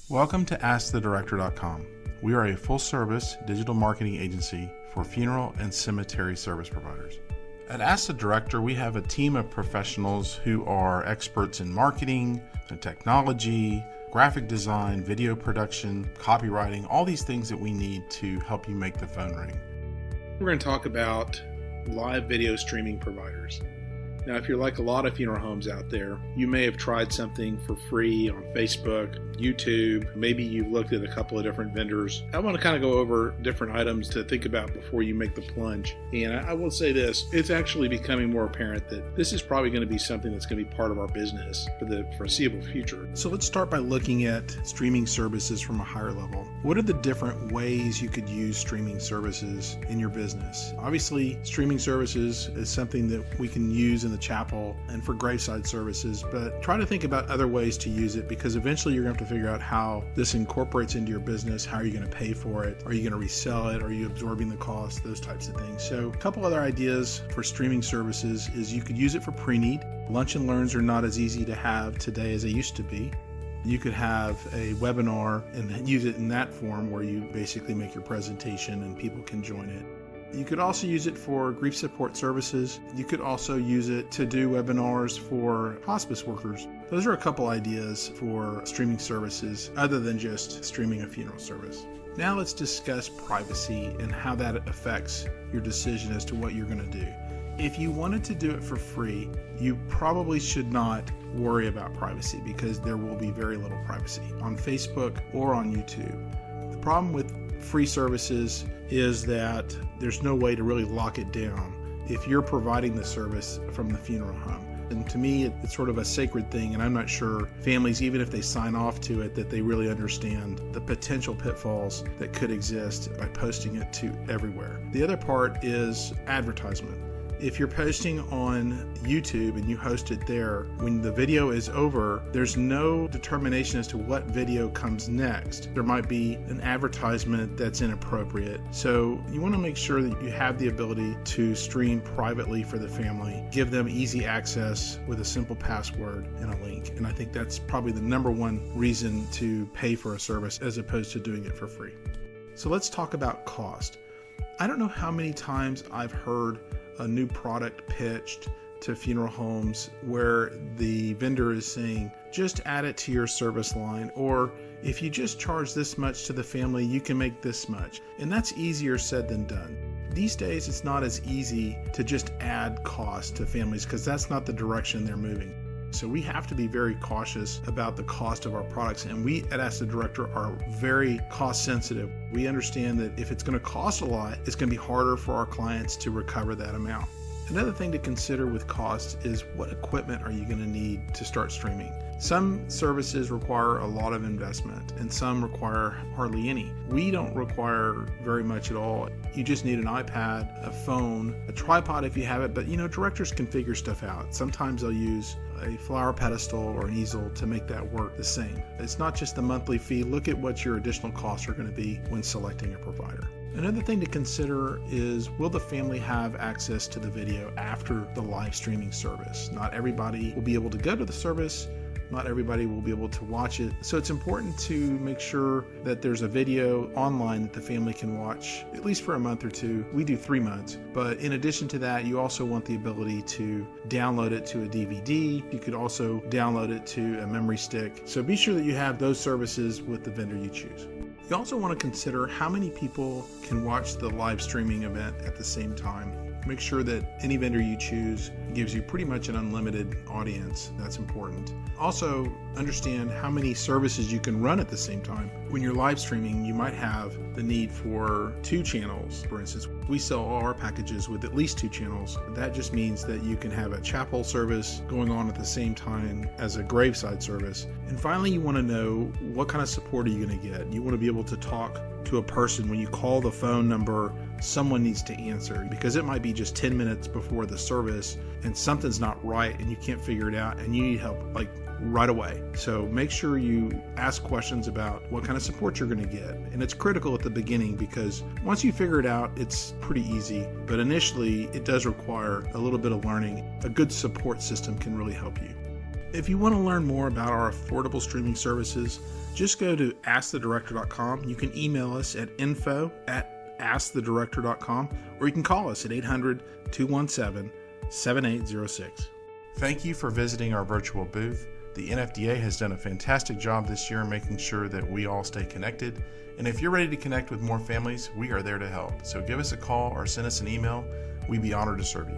Welcome to AskTheDirector.com. We are a full-service digital marketing agency for funeral and cemetery service providers. At Ask the Director, we have a team of professionals who are experts in marketing and technology, graphic design, video production, copywriting, all these things that we need to help you make the phone ring. We're going to talk about live video streaming providers. Now, if you're like a lot of funeral homes out there, you may have tried something for free on Facebook, YouTube. Maybe you've looked at a couple of different vendors. I want to kind of go over different items to think about before you make the plunge. And I will say this, it's actually becoming more apparent that this is probably going to be something that's going to be part of our business for the foreseeable future. So let's start by looking at streaming services from a higher level. What are the different ways you could use streaming services in your business? Obviously, streaming services is something that we can use in the chapel and for graveside services, but try to think about other ways to use it, because eventually you're going to have to figure out how this incorporates into your business. How are you going to pay for it? Are you going to resell it? Are you absorbing the cost? Those types of things. So a couple other ideas for streaming services is you could use it for pre-need. Lunch and learns are not as easy to have today as they used to be. You could have a webinar and use it in that form where you basically make your presentation and people can join it. You could also use it for grief support services. You could also use it to do webinars for hospice workers. Those are a couple ideas for streaming services other than just streaming a funeral service. Now let's discuss privacy and how that affects your decision as to what you're going to do. If you wanted to do it for free, you probably should not worry about privacy, because there will be very little privacy on Facebook or on YouTube. The problem with free services is that there's no way to really lock it down if you're providing the service from the funeral home. And to me, it's sort of a sacred thing, and I'm not sure families, even if they sign off to it, that they really understand the potential pitfalls that could exist by posting it to everywhere. The other part is advertisement. If you're posting on YouTube and you host it there, when the video is over, there's no determination as to what video comes next. There might be an advertisement that's inappropriate. So you want to make sure that you have the ability to stream privately for the family, give them easy access with a simple password and a link. And I think that's probably the number one reason to pay for a service as opposed to doing it for free. So let's talk about cost. I don't know how many times I've heard a new product pitched to funeral homes where the vendor is saying, just add it to your service line, or if you just charge this much to the family, you can make this much. And that's easier said than done. These days, it's not as easy to just add cost to families, because that's not the direction they're moving. So we have to be very cautious about the cost of our products, and we at Ask the Director are very cost sensitive. We understand that if it's going to cost a lot, it's going to be harder for our clients to recover that amount. Another thing to consider with cost is what equipment are you going to need to start streaming. Some services require a lot of investment and some require hardly any. We don't require very much at all. You just need an iPad, a phone, a tripod if you have it, but directors can figure stuff out. Sometimes they'll use a flower pedestal or an easel to make that work the same. It's not just the monthly fee. Look at what your additional costs are going to be when selecting a provider. Another thing to consider is, will the family have access to the video after the live streaming service? Not everybody will be able to go to the service. Not everybody will be able to watch it. So it's important to make sure that there's a video online that the family can watch, at least for a month or two. We do 3 months. But in addition to that, you also want the ability to download it to a DVD. You could also download it to a memory stick. So be sure that you have those services with the vendor you choose. You also want to consider how many people can watch the live streaming event at the same time. Make sure that any vendor you choose gives you pretty much an unlimited audience. That's important. Also, understand how many services you can run at the same time. When you're live streaming, you might have the need for 2 channels. For instance, we sell all our packages with at least 2 channels. That just means that you can have a chapel service going on at the same time as a graveside service. And finally, you want to know what kind of support are you going to get. You want to be able to talk to a person. When you call the phone number, someone needs to answer, because it might be just 10 minutes before the service and something's not right and you can't figure it out and you need help like right away. So make sure you ask questions about what kind of support you're going to get. And it's critical at the beginning, because once you figure it out, it's pretty easy. But initially, it does require a little bit of learning. A good support system can really help you. If you want to learn more about our affordable streaming services, just go to askthedirector.com. You can email us at info@askthedirector.com, or you can call us at 800-217-7806. Thank you for visiting our virtual booth. The NFDA has done a fantastic job this year making sure that we all stay connected. And if you're ready to connect with more families, we are there to help. So give us a call or send us an email. We'd be honored to serve you.